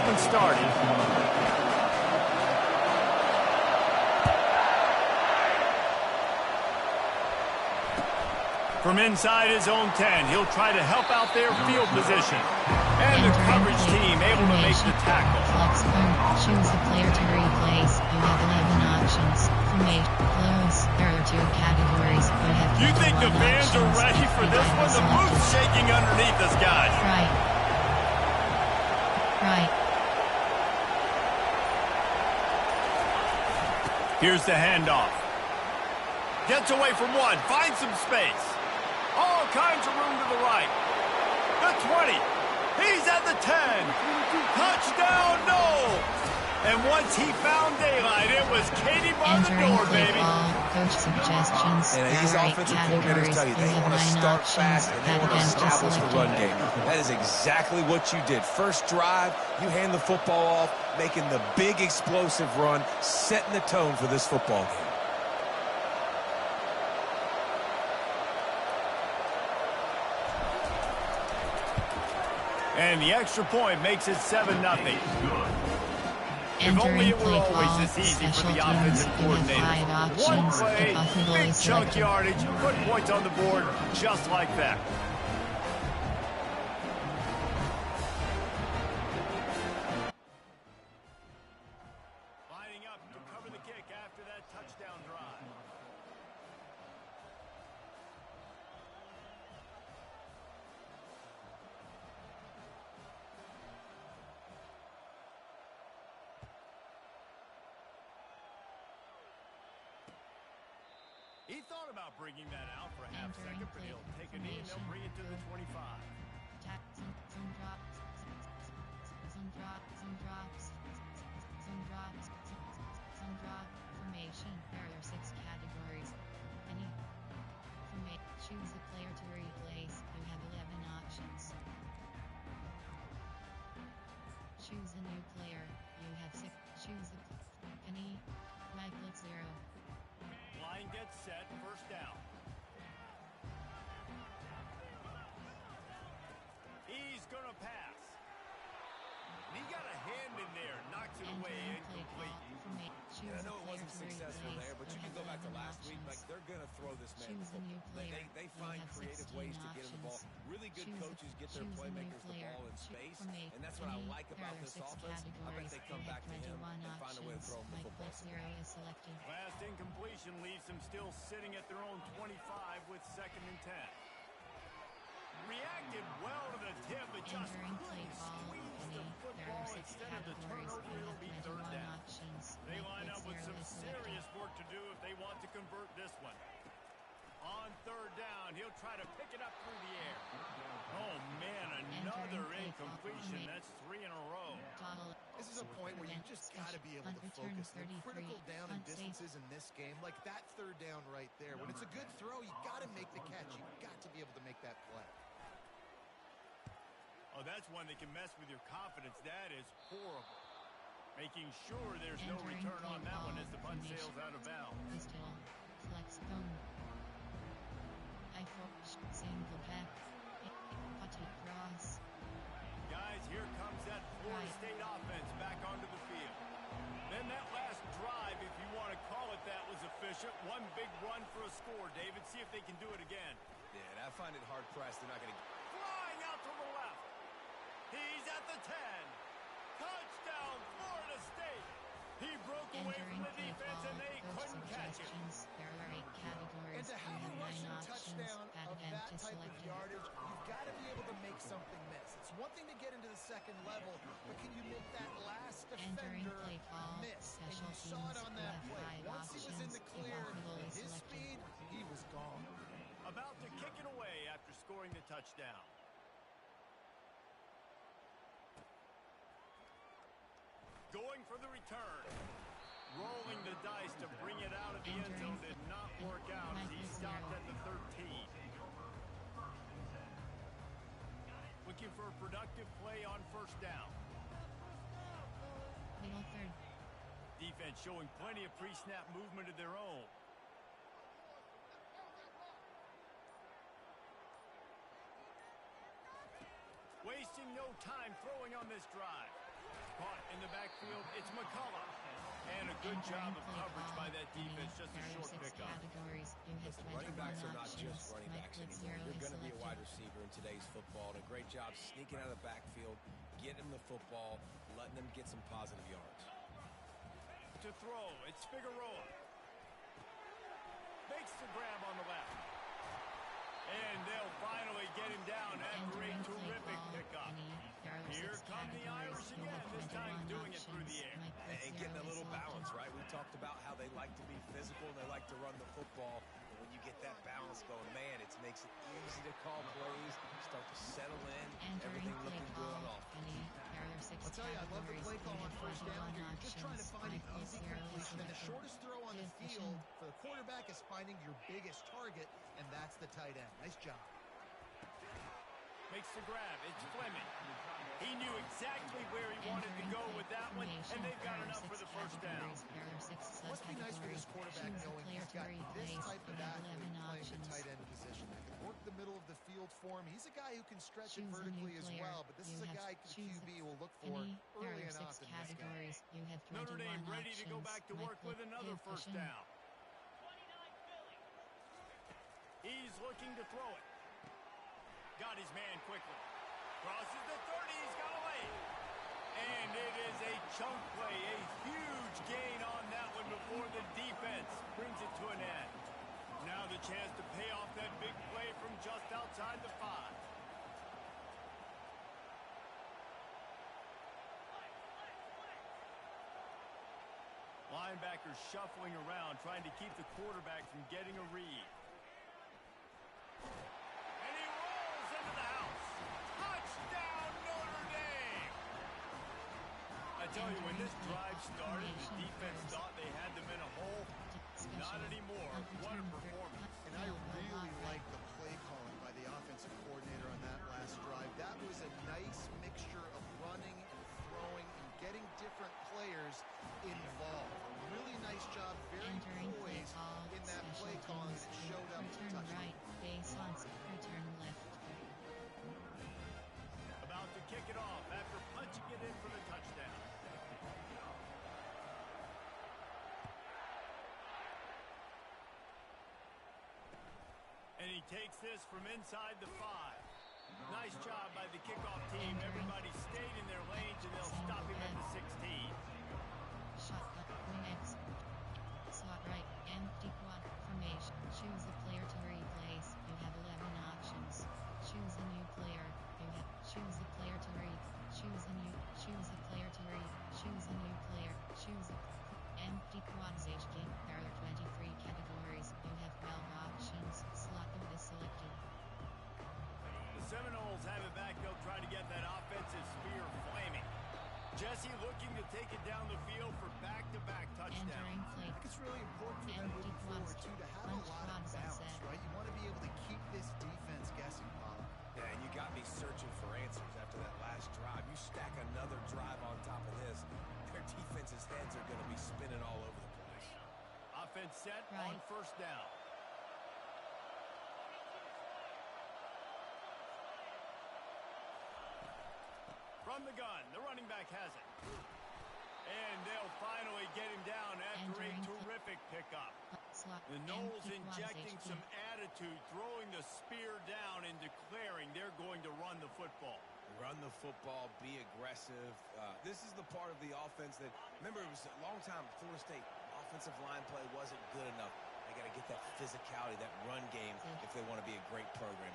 one started. From inside his own 10, he'll try to help out their field position. And the coverage team able to make the tackle. Flex cone. Choose the player to replace. You have 11 options. Formate. Close. There are 2 categories. You have You think the fans are ready for this one? The boot's shaking underneath us, guys. Right. Right. Here's the handoff. Gets away from one. Finds some space. All kinds of room to the right. The 20. He's at the 10. Touchdown, no. And once he found daylight, it was Katie bar the door, baby. Coach suggestions. And these offensive coordinators tell you they want to start fast and they want to establish the run game. That is exactly what you did. First drive, you hand the football off, making the big explosive run, setting the tone for this football game. And the extra point makes it 7-0. If only it were always this easy for the offensive coordinator. One play, big chunk yardage, put points on the board just like that. Lining up to cover the kick after that touchdown drive. He thought about bringing that out for a half second, but he'll take a knee and they'll bring it to the 25. Some drops. Formation. There are 6 categories. Any. Choose the player to replace. You have 11 options. Choose a new player. You have 6. Choose the any. Michael 0. Line gets set, first down. He's gonna pass. He got a hand in there, knocks it away incomplete. Yeah, I know it wasn't successful there, but you can go back to last week. Like, they're gonna throw this man the football. They find creative ways to get him the ball. Really good coaches get their playmakers the ball in space, and that's what I like about this offense. I bet they come back to him and find a way to throw him the football. Last incompletion leaves them still sitting at their own 25 with 2nd and 10. Reacted well to the tip, but just couldn't squeeze the football. Instead of the turnover, it'll be 3rd down. They line up with some serious work to do if they want to convert this one. On 3rd down, he'll try to pick it up through the air. Oh, man, another incompletion. That's 3 in a row. This is a point where you just got to be able to focus. The critical down and distances in this game, like that 3rd down right there. When it's a good throw, you got to make the catch. You got to be able to make that play. Oh, that's one that can mess with your confidence. That is horrible. Making sure there's no return on that one as the punt sails out of bounds. Flex cone. Single back. Cross. Guys, here comes that Florida State offense back onto the field. Then that last drive, if you want to call it that, was efficient. One big run for a score, David. See if they can do it again. Yeah, I find it hard-pressed. They're not going to get... Flying out to the left. He's at the 10. Touchdown, Florida State. He broke away from the defense, and they couldn't catch him. There are 8 categories. And to have a rushing touchdown of that type of yardage, you've got to be able to make something miss. It's one thing to get into the 2nd level, but can you make that last defender miss? And you saw it on that play. Once he was in the clear, his speed, he was gone. About to kick it away after scoring the touchdown. Going for the return. Rolling the dice to bring it out of the end zone did not work out as he stopped at the 13. Looking for a productive play on 1st down. Middle 3rd. Defense showing plenty of pre-snap movement of their own. Wasting no time throwing on this drive. backfield, it's McCullough. And a good job of coverage by that defense, just a short pickup. Listen, running backs are not just running backs anymore. You're going to be a wide receiver in today's football. And a great job sneaking out of the backfield, getting them the football, letting them get some positive yards. To throw, it's Figueroa. Makes the grab on the left. And they'll finally get him down after a terrific pickup. Here come the Irish again, this time doing it through the air. And getting a little balance, right? We talked about how they like to be physical and they like to run the football. But when you get that balance going, man, it makes it easy to call plays, start to settle in, everything looking good on offense. I'll tell you, I love the play call on first down here. You're just trying to find an easy completion. And the shortest throw on the field for the quarterback is finding your biggest target, and that's the tight end. Nice job. Makes the grab. It's Fleming. He knew exactly where he wanted to go with that one, and they've got enough for the first down. Must be nice for this quarterback knowing he's got this type of athlete playing the tight end position. That can work the middle of the field for him. He's a guy who can stretch it vertically as well, but this is a guy the QB will look for early enough in this game. Notre Dame ready to go back to work with another first down. He's looking to throw it. Got his man quickly. Crosses the 30. He's got away. And it is a chunk play. A huge gain on that one before the defense brings it to an end. Now the chance to pay off that big play from just outside the 5. Linebackers shuffling around, trying to keep the quarterback from getting a read. I tell you, when this drive started, the defense thought they had them in a hole. Not anymore. What a performance. And I really like the play calling by the offensive coordinator on that last drive. That was a nice mixture of running and throwing and getting different players involved. A really nice job, very poised in that play calling that showed up to touchdown. About to kick it off after punching it in for the touchdown. And he takes this from inside the 5. Nice job by the kickoff team. Everybody stayed in their lanes, and they'll stop him at the 16. Next. Slot right, empty quad formation. Choose the player to replace. You have 11 options. Choose a new player. You have choose the player to read. Choose a new player to read. Choose a new player. Choose a empty quads HG. There are 23 categories. You have 12 options. Slot code is selected. The Seminoles have it back. They'll try to get that offensive spear flaming. Jesse looking to take it down the field for back-to-back touchdowns. I think it's really important for them moving forward, too, to have a lot of balance, right? You want to be able to keep this defense guessing, Bob. Yeah, and you got me searching for answers after that last drive. You stack another drive on top of this, their defense's heads are going to be spinning all over the place. Offense set on first down. From the gun, the running back has it. And they'll finally get him down after a terrific pickup. The Noles injecting some attitude, throwing the spear down and declaring they're going to run the football. Run the football, be aggressive. This is the part of the offense that, remember, it was a long time, Florida State offensive line play wasn't good enough. They got to get that physicality, that run game, if they want to be a great program.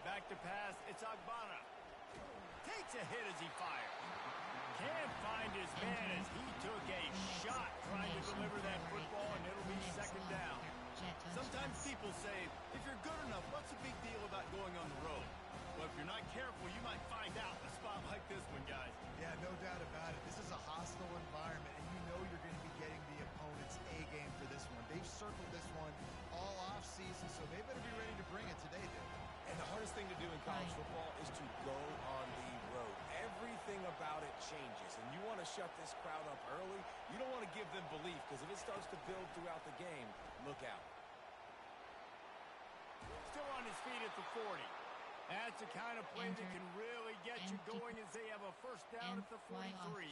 Back to pass, it's Agbana. Takes a hit as he fires. Can't find his man as he took a shot trying to deliver that football, and it'll be second down. Sometimes people say, if you're good enough, what's the big deal about going on the road? Well, if you're not careful, you might find out a spot like this one, guys. Yeah, no doubt about it. This is a hostile environment, and you know you're going to be getting the opponent's A-game for this one. They've circled this one all off-season, so they better be ready to bring it today, dude. And the hardest thing to do in college football is to go on the road. Everything about it changes, and you want to shut this crowd up early. You don't want to give them belief, because if it starts to build throughout the game, look out. feet at the 40. That's the kind of play that can really get you going as they have a first down at the 43.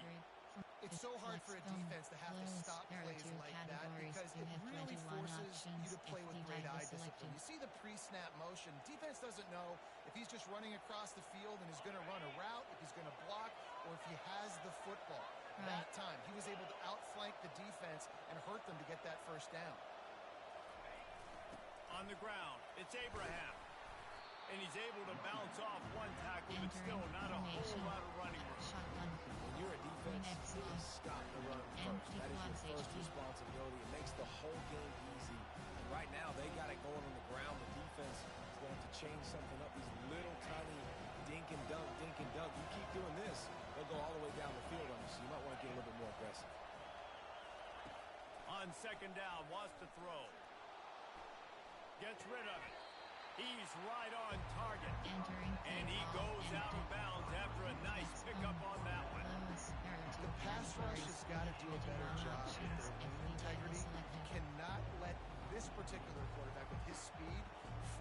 It's so hard for a defense to have to stop plays like that because it really forces you to play with great eye discipline. You see the pre-snap motion. Defense doesn't know if he's just running across the field and is going to run a route, if he's going to block, or if he has the football. That time, he was able to outflank the defense and hurt them to get that first down. On the ground, it's Abraham. And he's able to bounce off one tackle, but still not a whole lot of running room. When you're a defense, you stop the run first. That is your first responsibility. It makes the whole game easy. And right now, they got it going on the ground. The defense is going to have to change something up. These little tiny dink and dunk, dink and dunk. You keep doing this, they'll go all the way down the field on you, so you might want to get a little bit more aggressive. On second down, wants to throw. Gets rid of it. He's right on target. And he goes out of bounds after a nice pickup on that one. The pass rush has got to do a better job with their lane integrity. You cannot let this particular quarterback with his speed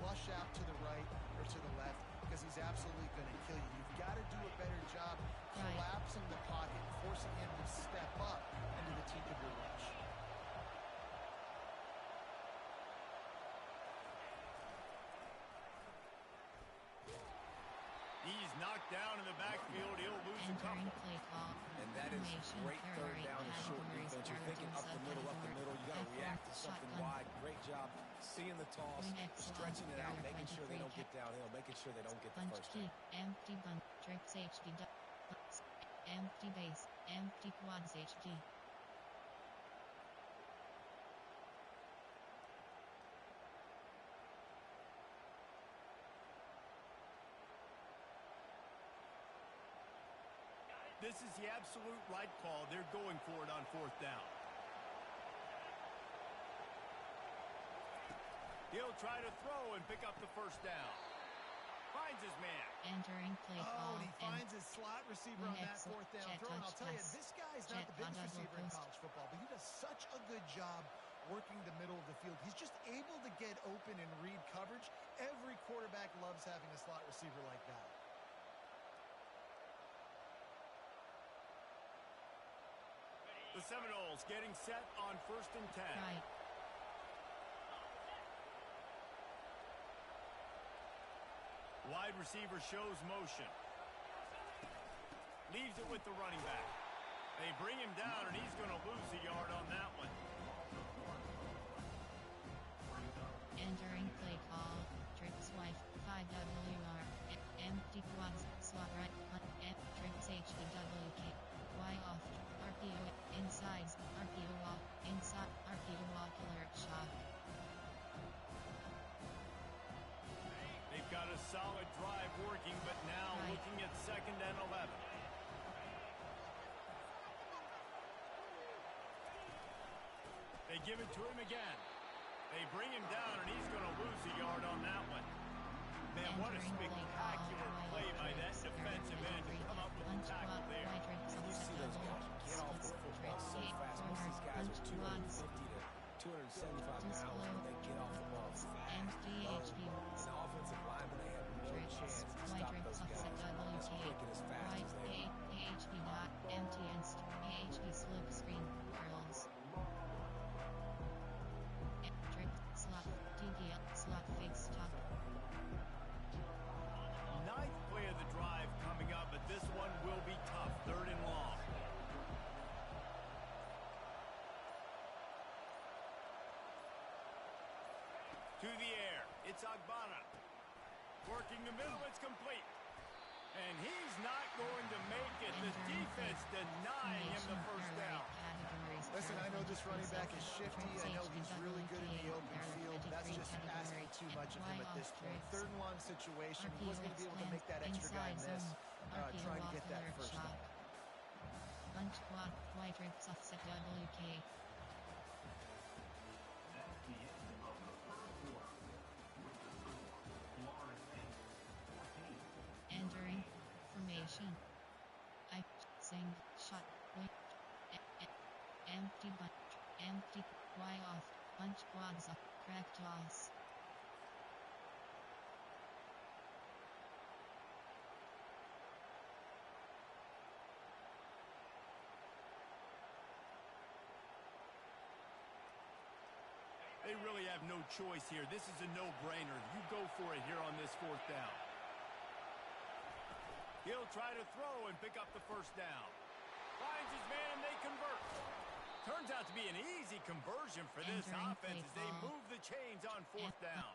flush out to the right or to the left because he's absolutely going to kill you. You've got to do a better job collapsing the pocket, forcing him to step up into the teeth of your rush. He's knocked down in the backfield. He'll lose a couple. And that is great third down and short defense. You're thinking up the middle. You got to react to something wide. Great job seeing the toss, stretching it out, making sure they don't get downhill, making sure they don't get the first down. Empty bunt, trips HD, empty base, empty quads HD. This is the absolute right call. They're going for it on fourth down. He'll try to throw and pick up the first down. Finds his man. Entering play call. And he finds his slot receiver on that fourth down throw. And I'll tell you, this guy's not the biggest receiver in college football, but he does such a good job working the middle of the field. He's just able to get open and read coverage. Every quarterback loves having a slot receiver like that. The Seminoles getting set on 1st and 10. Right. Wide receiver shows motion. Leaves it with the running back. They bring him down, and he's going to lose a yard on that one. Entering play call. Trips wife. 5WR. Empty quads. Slot right. Trips HDWK. Y off. RPO. Insides. RPO off. Inside. RPO off. Alert shock. They've got a solid drive working, but now looking at 2nd and 11. They give it to him again. They bring him down, and he's going to lose a yard on that one. Man, what a spectacular play by that defensive end to come up with a tackle there. You see those guys get off the football so fast. Most of these guys are 250 to 275 pounds when they get off the ball fast. And the offensive linemen, they have no chance to stop those guys as quick and as fast as they are. AHD slip screen curls. Trick slot DDL slot fake stop. Ninth play of the drive coming up, but this one will be tough. 3rd and long. To the air. It's Agbana. Working the middle. It's complete. And he's not going to make it. The defense denying him the first down. Listen, I know this running back is shifty. I know he's really good in the open field. That's just asking too much of him at this point. 3rd and 1 situation. He wasn't going to be able to make that extra guy miss trying to get that first down. Bunch quad, wide rips offset WK. Entering formation. I sing shot wait empty bunch empty Y off bunch quads up crack toss. They really have no choice here. This is a no-brainer. You go for it here on this fourth down. He'll try to throw and pick up the first down. Finds his man, and they convert. Turns out to be an easy conversion for this offense as they move the chains on fourth down.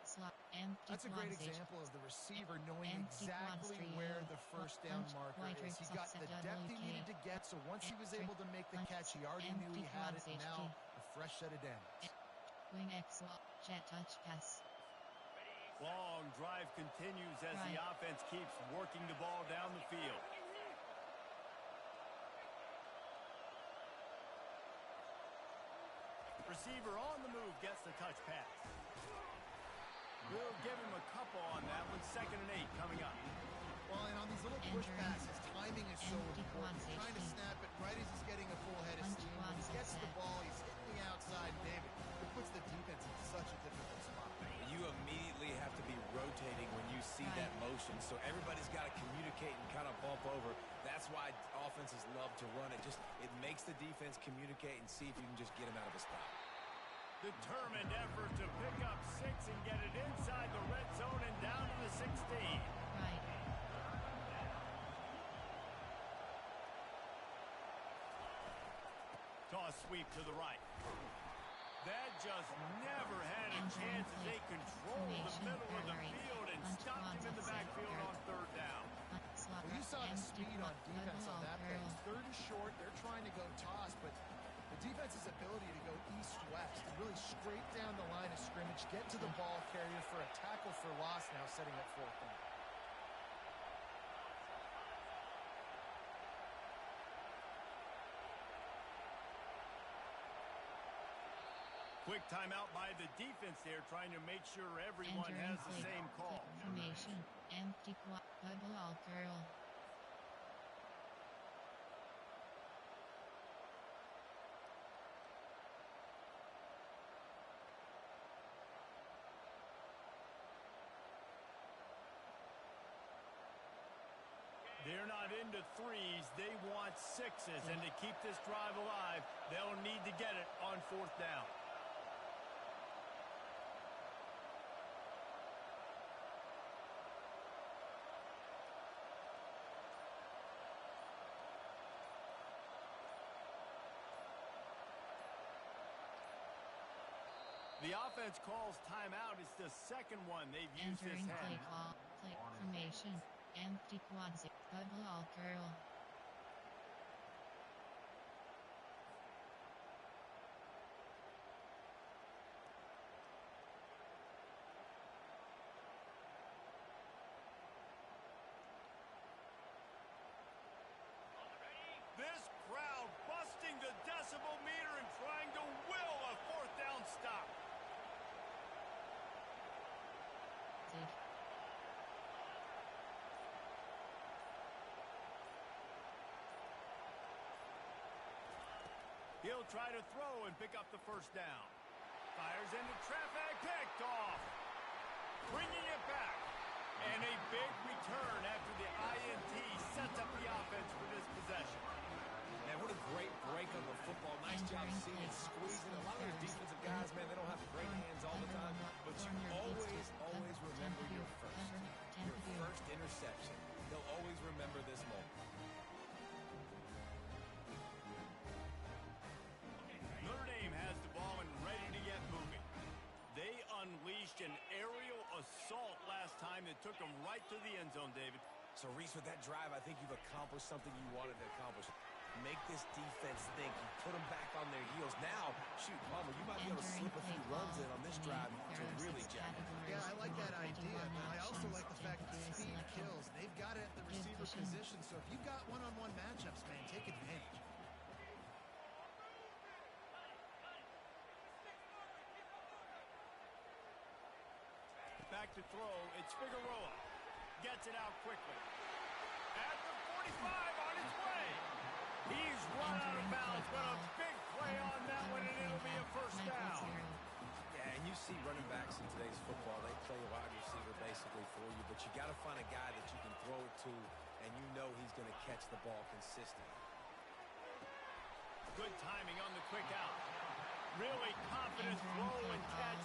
That's a great example of the receiver knowing exactly where the first down marker is. He got the depth he needed to get, so once he was able to make the catch, he already knew he had it. Now, a fresh set of downs. Wing X jet touch pass. Long drive continues as the offense keeps working the ball down the field. Receiver on the move gets the touch pass. We'll give him a couple on that one. 2nd and 8 coming up. Well, and on these little push passes, timing is so important. He's trying to snap it right as he's getting a full head of steam. When he gets the ball, he's hitting the outside, David. It puts the defense in such a difficult spot. You immediately have to be rotating when you see that motion, so everybody's got to communicate and kind of bump over. That's why offenses love to run it. It makes the defense communicate and see if you can just get him out of a stop. Determined effort to pick up 6 and get it inside the red zone and down to the 16. Toss sweep to the right. That just never had a chance as they controlled the middle of the field and stopped him in the backfield on 3rd down. Well, you saw the speed on defense on that play. 3rd and short, they're trying to go toss, but the defense's ability to go east-west and really straight down the line of scrimmage, get to the ball carrier for a tackle for loss now setting up 4th down. Quick timeout by the defense there, trying to make sure everyone has the same call. Formation, empty ball girl. They're not into 3s, they want 6s, and to keep this drive alive, they'll need to get it on 4th down. The offense calls timeout. It's the 2nd one they've used this hand. Play call, play formation, empty quadzi, ball girl. This crowd busting the decibel meter and trying to will a 4th down stop. He'll try to throw and pick up the first down. Fires into traffic, picked off. Bringing it back. And a big return after the INT sets up the offense for this possession. Man, what a great break on the football. Nice job seeing it, squeezing. A lot of those defensive guys, man, they don't have great hands all the time, but you always remember your first interception. They'll always remember this moment. Notre Dame has the ball and ready to get moving. They unleashed an aerial assault last time that took them right to the end zone, David. So, Reese, with that drive, I think you've accomplished something you wanted to accomplish. Make this defense think. You put them back on their heels. Now, shoot, Palmer, you might be able to slip a few runs in on this drive to really jack it. Yeah, I like that idea, but I also like the fact that speed kills. They've got it at the receiver position, so if you've got one-on-one matchups, man, take advantage. Back to throw. It's Figueroa. Gets it out quickly. At the 45 on its way. He's run out of bounds, but a big play on that one, and it'll be a first down. Yeah, and you see running backs in today's football, they play a wide receiver basically for you, but you got to find a guy that you can throw it to, and you know he's going to catch the ball consistently. Good timing on the quick out. Really confident throw and catch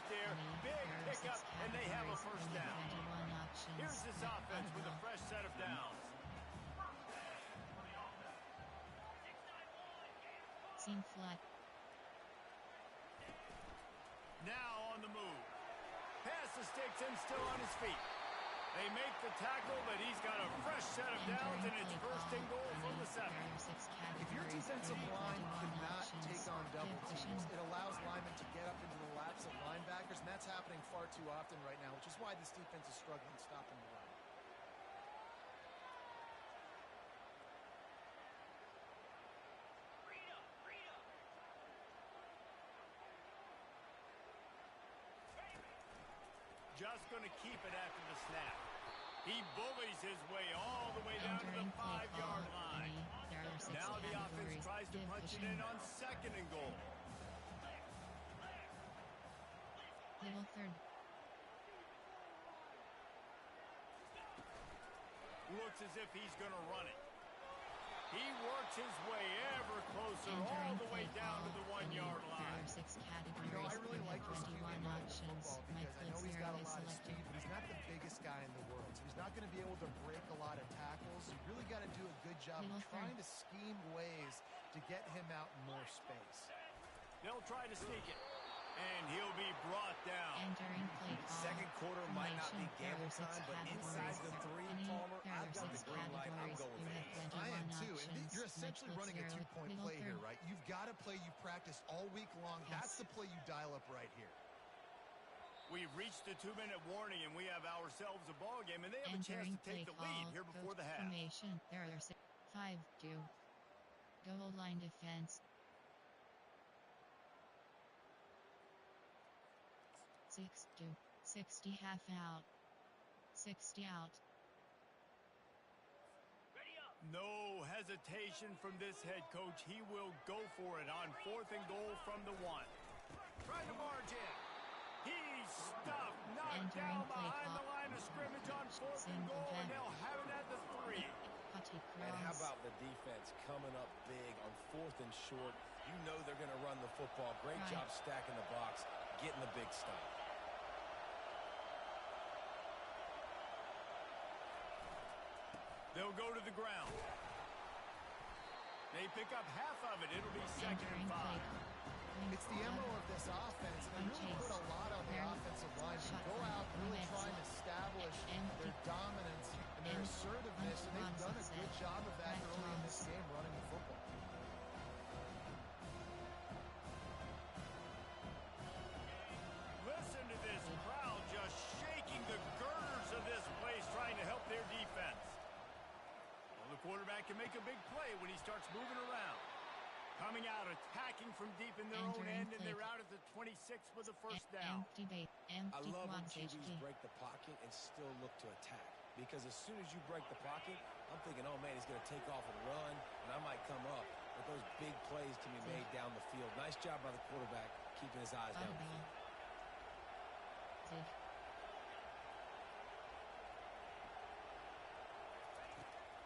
Seam flat. Now on the move. Pass the sticks and still on his feet. They make the tackle, but he's got a fresh set of downs, and it's first and goal from the 7. If your defensive line cannot take on double teams, it allows linemen to get up into the laps of linebackers, and that's happening far too often right now, which is why this defense is struggling stopping the run. Just going to keep it after the snap. He bullies his way all the way down to the 5-yard line. Now the offense tries to punch it in on 2nd and goal. Middle third. Looks as if he's going to run it. He works his way ever closer all the way down to the 1-yard line. You know, I really like this QB football because I know he's got a lot of speed, but he's not the biggest guy in the world. So he's not going to be able to break a lot of tackles. You really got to do a good job of trying to scheme ways to get him out in more space. They'll try to sneak it. And he'll be brought down. Second quarter might not be gamble time, but inside the 3, Palmer, I've got the green light. I'm going for these. I am too. And you're essentially running a 2-point play here, right? You've got a play you practiced all week long. That's the play you dial up right here. We've reached the 2-minute warning, and we have ourselves a ball game, and they have a chance to take the lead here before the half. There are 5-2. Goal line defense. 6-2. 60 half out. 60 out. No hesitation from this head coach. He will go for it on 4th and goal from the 1. Trying to march in. He's stuffed, knocked down behind the line of scrimmage on 4th and goal, and they'll have it at the 3. And how about the defense coming up big on 4th and short? You know they're going to run the football. Great job stacking the box, getting the big stop. They'll go to the ground. They pick up half of it. It'll be 2nd and 5. It's the MO of this offense, and they really put a lot on the offensive line to go out really trying to establish their dominance and their assertiveness, and they've done a good job of that early in this game running the football. Listen to this crowd just shaking the girders of this place trying to help their defense. Well, the quarterback can make a big play when he starts moving around. Coming out, attacking from deep in their own end, and they're out at the 26 for the first down. I love when QBs break the pocket and still look to attack. Because as soon as you break the pocket, I'm thinking, oh, man, he's going to take off and run, and I might come up. But those big plays can be made down the field. Nice job by the quarterback, keeping his eyes down the field.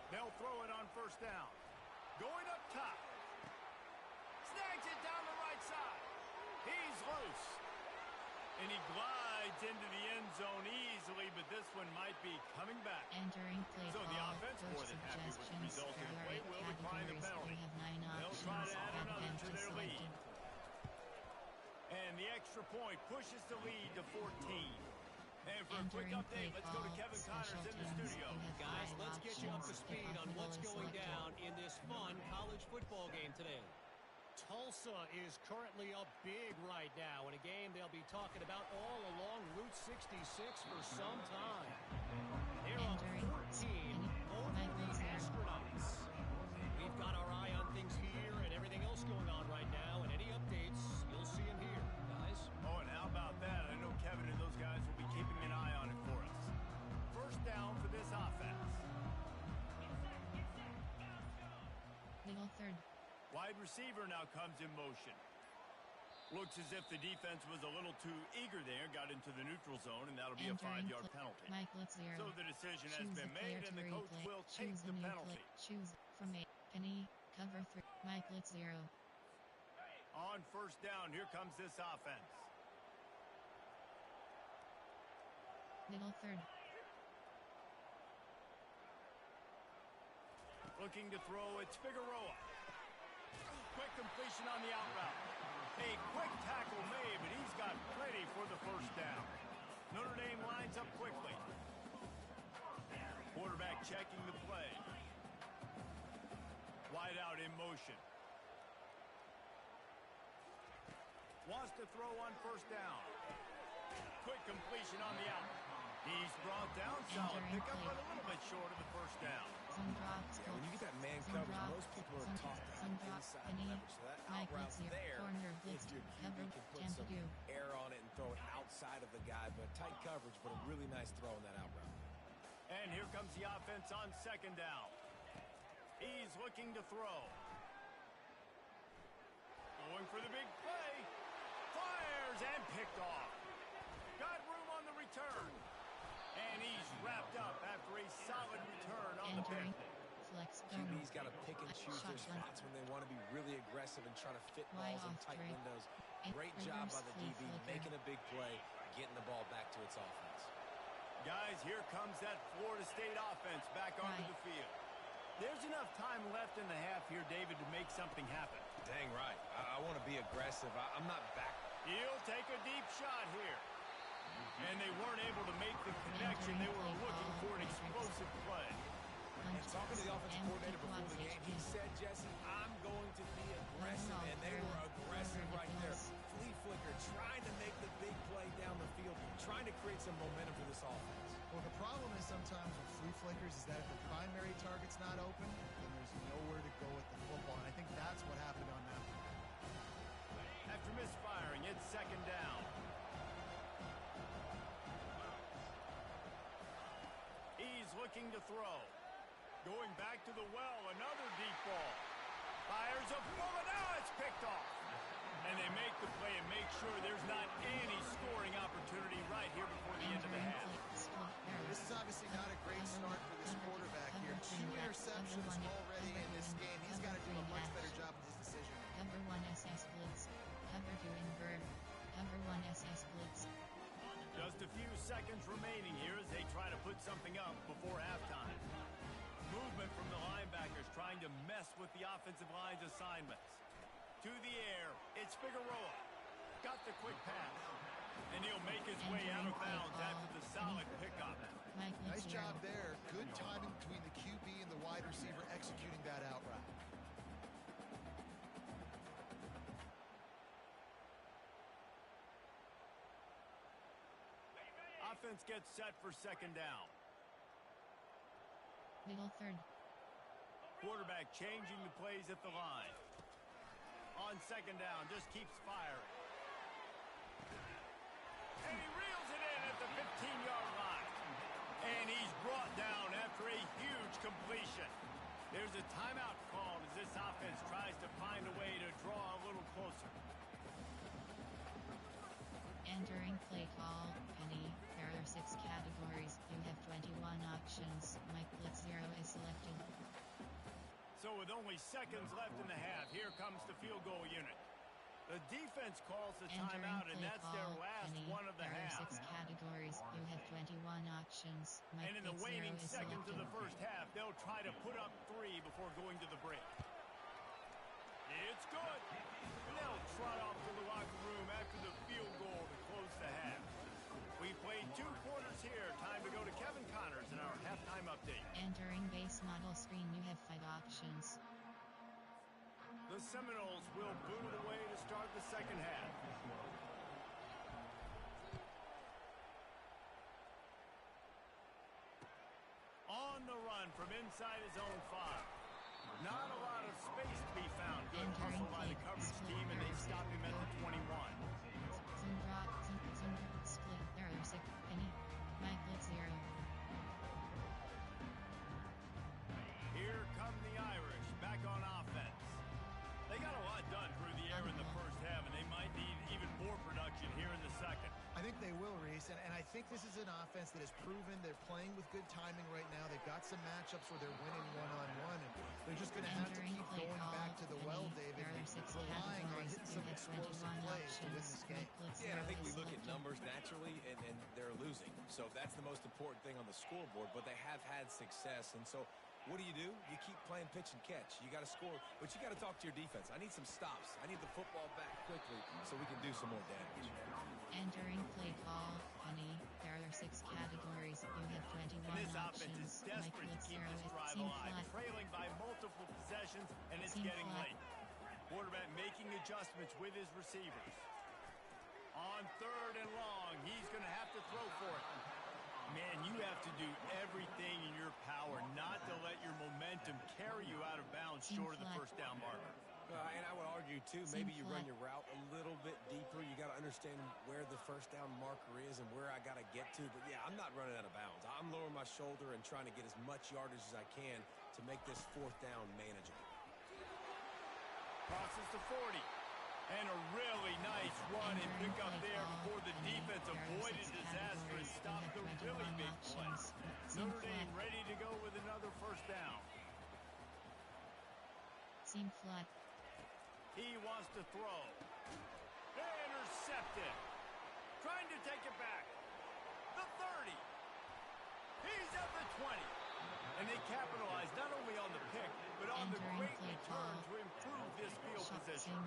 They'll throw it on 1st down. Going up top. Snags it down the right side. He's loose. And he glides into the end zone easily, but this one might be coming back. So the offense, more than happy with the result of the play, will decline the penalty. They'll try to add another to their lead. And the extra point pushes the lead to 14. And for a quick update, let's go to Kevin Connors in the studio. Guys, let's get you up to speed on what's going down in this fun college football game today. Tulsa is currently up big right now in a game they'll be talking about all along Route 66 for some time. They're up 14 over the Astronauts. We've got our eye on things here and everything else going on right now, and any updates, you'll see them here, guys. Oh, and how about that? I know Kevin and those guys will be keeping an eye on it for us. First down for this offense. Middle third. Wide receiver now comes in motion. Looks as if the defense was a little too eager there, got into the neutral zone, and that'll be a 5-yard penalty. So the decision has been made, and the coach will take the penalty. Choose from a penny, cover 3, Michael at 0. On 1st down, here comes this offense. Middle third. Looking to throw, it's Figueroa. Quick completion on the out route. A quick tackle made, but he's got plenty for the first down. Notre Dame lines up quickly. Quarterback checking the play. Wide out in motion. Wants to throw on first down. Quick completion on the out. He's brought down. Solid pickup, but a little bit short of the first down. Yeah, when you get that man coverage, most people are taught to have inside leverage. So that out route there, if your QB can put some air on it and throw it outside of the guy, but tight coverage, but a really nice throw in that out route. And here comes the offense on second down. He's looking to throw. Going for the big play. Fires and picked off. Got room on the return. And he's wrapped up after a solid return on the pick. QB's got to pick and choose their spots when they want to be really aggressive and try to fit balls in tight windows. Great job by the DB, making a big play, getting the ball back to its offense. Guys, here comes that Florida State offense back onto the field. There's enough time left in the half here, David, to make something happen. Dang right. I want to be aggressive. I'm not back. He'll take a deep shot here. And they weren't able to make the connection. They were looking for an explosive play. And talking to the offensive coordinator before the game, he said, Jesse, I'm going to be aggressive. And they were aggressive right there. Flea flicker, trying to make the big play down the field, trying to create some momentum for this offense. Well, the problem is sometimes with flea flickers is that if the primary target's not open, then there's nowhere to go with the football. And I think that's what happened on that one. After misfiring, it's second down. He's looking to throw. Going back to the well, another deep ball. Fires a bullet. Now it's picked off. And they make the play and make sure there's not any scoring opportunity right here before the end of the half. This is obviously not a great start for this quarterback here. 2 interceptions already in this game. He's got to do a much better job with his decision. Cover 1 SS blitz. Cover 2 invert. Cover 1 SS blitz. Just a few seconds remaining here as they try to put something up before halftime. Movement from the linebackers trying to mess with the offensive line's assignments. To the air, it's Figueroa. Got the quick pass. And he'll make his way out of bounds after the solid pickup. Nice job there. Good timing between the QB and the wide receiver executing that out route. Offense gets set for second down. Middle third. Quarterback changing the plays at the line. On second down, just keeps firing. And he reels it in at the 15-yard line. And he's brought down after a huge completion. There's a timeout called as this offense tries to find a way to draw a little closer. Entering play call, Penny. There are 6 categories. You have 21 options. Mike Blitz 0 is selected. So with only seconds left in the half, here comes the field goal unit. The defense calls the timeout, and that's their last one of the half. 6 categories. You have 21 options. And in the waning seconds of the first half, they'll try to put up 3 before going to the break. It's good. And they'll trot off to the locker room after the field goal to close the half. We played 2 quarters here. Time to go to Kevin Connors in our halftime update. Entering base model screen, you have 5 options. The Seminoles will boot it away to start the second half. On the run from inside his own 5. Not a lot of space to be found. Good hustle by the coverage team, and they stop him at the 21. Zoom drop, zoom, split, error 6, Penny. Mike Blitz 0. Here come the Irish back on offense. They got a lot done through the air in the first half, and they might need even more production here in the second. I think they will, Reese, and I think this is an offense that has proven they're playing with good timing right now. They've got some matchups where they're winning one-on-one, and they're just going to have to keep going back to the well, David, relying on hitting some explosive plays to win this game. Yeah, and I think we look at numbers naturally, and they're losing. So that's the most important thing on the scoreboard, but they have had success, and so What do? You keep playing pitch and catch. You got to score, but you got to talk to your defense. I need some stops. I need the football back quickly so we can do some more damage. Entering play call, Honey. There are 6 categories. You have 21 and this options. offense is desperate to keep this drive alive, trailing by multiple possessions, and it's getting late. Quarterback making adjustments with his receivers. On 3rd and long, he's going to have to throw for it. Man, you have to do everything in your power not to let your momentum carry you out of bounds short of the first down marker. And I would argue, too, maybe you run your route a little bit deeper. You got to understand where the first down marker is and where I got to get to. But, yeah, I'm not running out of bounds. I'm lowering my shoulder and trying to get as much yardage as I can to make this 4th down manageable. Crosses to 40. And a really nice run and pick up there before the defense avoided disaster and stopped the really big play. Notre Dame ready to go with another first down. Seam flat. He wants to throw. Intercepted. Trying to take it back. The 30. He's at the 20. And they capitalize not only on the pick, but on the great return to improve this field position.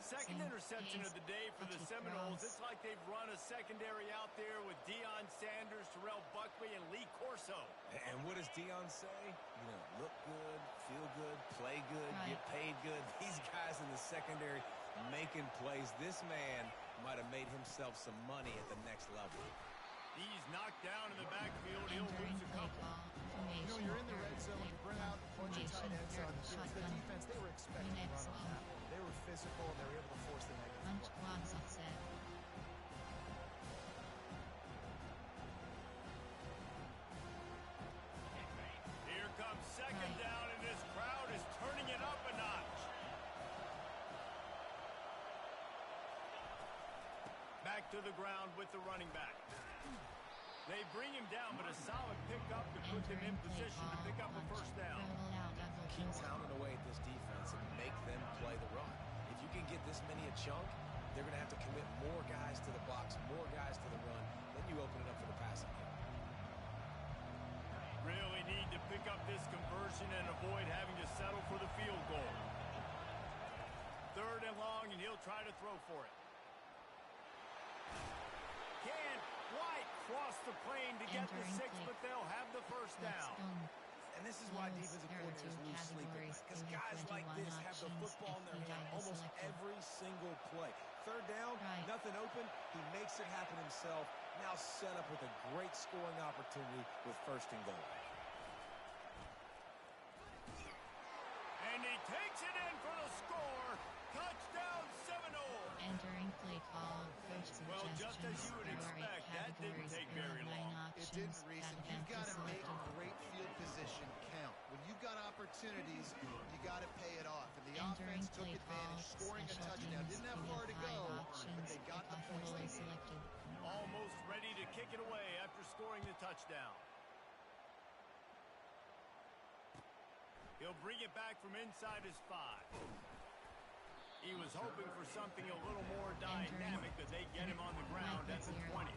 Second interception of the day for the Seminoles. It's like they've run a secondary out there with Deion Sanders, Terrell Buckley, and Lee Corso. And what does Deion say? You know, look good, feel good, play good, get paid good. These guys in the secondary making plays. This man might have made himself some money at the next level. He's knocked down in the backfield. He'll lose a couple. You know, you're in the red zone to bring out a bunch of tight ends on the field. The defense, they were expecting to run on that. They were physical, and they were able to force the negative. Here comes second down, and this crowd is turning it up a notch. Back to the ground with the running back. They bring him down, but a solid pickup to put them in position to pick up a first down. Keep pounding away at this defense and make them play the run. If you can get this many a chunk, they're going to have to commit more guys to the box, more guys to the run. Then you open it up for the passing game. Really need to pick up this conversion and avoid having to settle for the field goal. 3rd and long, and he'll try to throw for it. Can't quite cross the plane to get the 6, but they'll have the first down. And this is why defensive coordinators lose sleep at night, because guys like this have the football in their hand almost every single play. 3rd down, nothing open, he makes it happen himself. Now set up with a great scoring opportunity with 1st and goal. And he takes it in for the score. Touchdown Seminoles. Entering play call. Coach suggestions. Well, just as you would expect, that didn't take very long. It didn't, Reese. You've got to make great field position count. When you've got opportunities, you got to pay it off. And the offense took advantage, scoring a touchdown. Didn't have far to go, but they got the points they needed. Almost ready to kick it away after scoring the touchdown. He'll bring it back from inside his 5. He was hoping for something a little more dynamic, but they get him on the ground at the 20.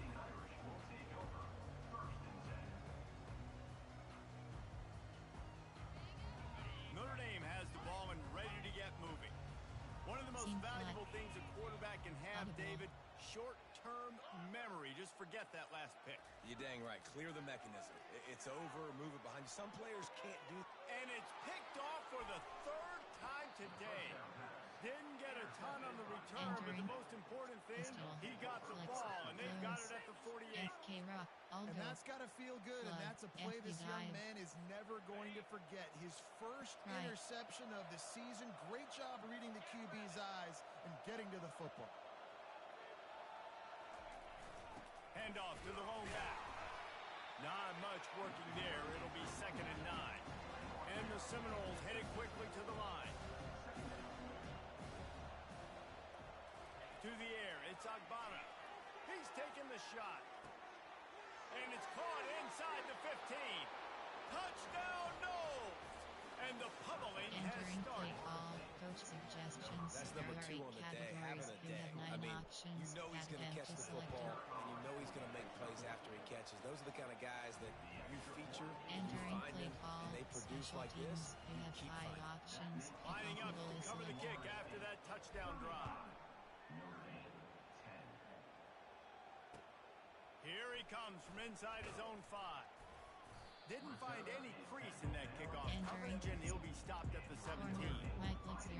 Notre Dame has the ball and ready to get moving. One of the most valuable things a quarterback can have, David, short-term memory. Just forget that last pick. You're dang right. Clear the mechanism. It's over. Move it behind you. Some players can't do. And it's picked off for the 3rd time today. Didn't get a ton on the return, but the most important thing, he got the ball, and they've got it at the 48. And that's got to feel good, and that's a play this young man is never going to forget. His first interception of the season. Great job reading the QB's eyes and getting to the football. Handoff to the lone back. Not much working there. It'll be 2nd and 9. And the Seminoles headed quickly to the line. To the air, it's Agbana. He's taking the shot. And it's caught inside the 15. Touchdown, Knowles! And the pummeling has started. Coach suggestions. That's number 2 on the day, having a day. I mean, you know he's going to catch the football, and you know he's going to make plays after he catches. those are the kind of guys that you feature, and you Entering find play them, call, and they produce special like teams. this. You have Keep 5 finding them. options. Lining up Kickoff to goal is cover the selected. kick after that touchdown drive. Here he comes from inside his own 5. Didn't find any crease in that kickoff coverage, and he'll be stopped at the 17. Mike looks 0.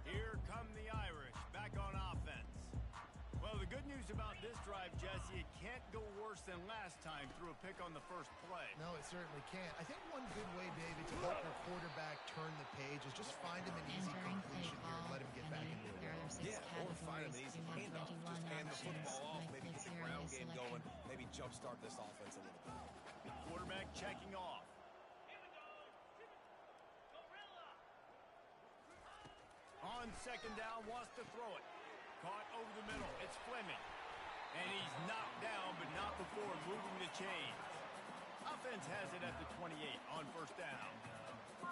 Here come the Irish, back on offense. Well, the good news about this drive, Jesse, it can't go worse than last time through a pick on the first play. No, it certainly can't. I think one good way, David, to help your quarterback turn the page is just find him an easy completion here and let him get back into it. There are 6 Yeah, or find him an categories. easy You have handoff. 21 Just hand the options. football off, Mike maybe looks get the 0 ground is game selected. going, maybe jumpstart this offense a little bit. Quarterback checking off. On second down, wants to throw it. Caught over the middle. It's Fleming. And he's knocked down, but not before moving the chains. Offense has it at the 28 on first down.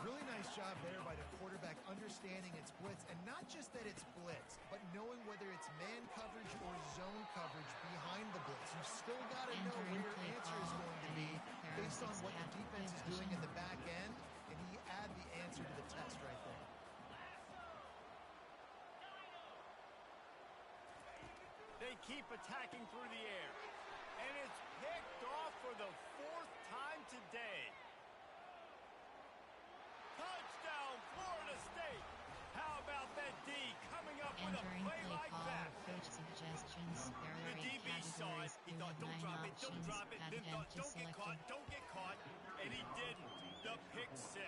Really nice job there by the quarterback understanding its blitz, and not just that it's blitz, but knowing whether it's man coverage or zone coverage behind the blitz. You've still got to know where your answer is going to be based on what the defense is doing in the back end, and he add the answer to the test right there. They keep attacking through the air. And it's picked off for the 4th time today. Touchdown, Florida State. How about that D coming up with a Entering play play like call. that? Coach suggestions. There The are 8 DB saw it. categories. He You thought, have don't 9 drop it, don't options. drop it. Add Then thought, event to don't get selected. caught, don't get caught. And he didn't. The pick 6.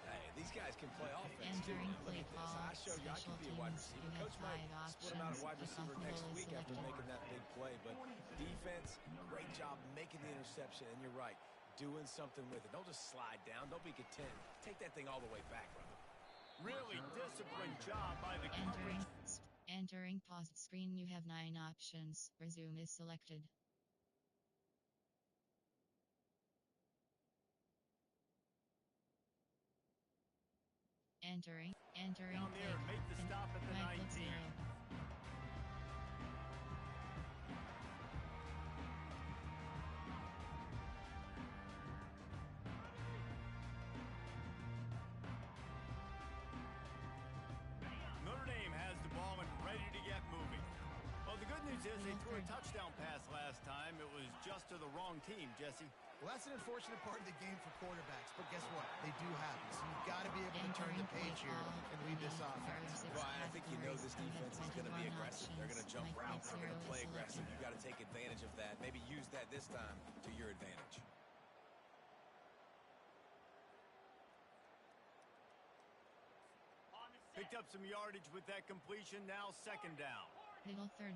Hey, these guys can play offense, too. Entering Look play at this. call. I showed you I Special can be a wide teams. receiver. You have Coach might 5 split him out options. at wide receiver Kickoff next goal is week after selected. making that big play. But defense, great job making the interception. And you're right, doing something with it. Don't just slide down. Don't be content. Take that thing all the way back, brother. Really disciplined job by the Entering. coverage. Entering paused screen. You have 9 options. Resume is selected. Entering Down there and make the stop at the Mike looks 19. 0. Notre Dame has the ball and ready to get moving. Well, the good news is they threw a touchdown pass last time. It was just to the wrong team, Jesse. Well, that's an unfortunate part of the game for quarterbacks, but guess what? They do happen. So you've got to be able to turn the page here and lead this offense. Well, I think you know this defense is going to be aggressive. They're going to jump routes. They're going to play aggressive. You've got to take advantage of that. Maybe use that this time to your advantage. Picked up some yardage with that completion. Now second down. Middle third.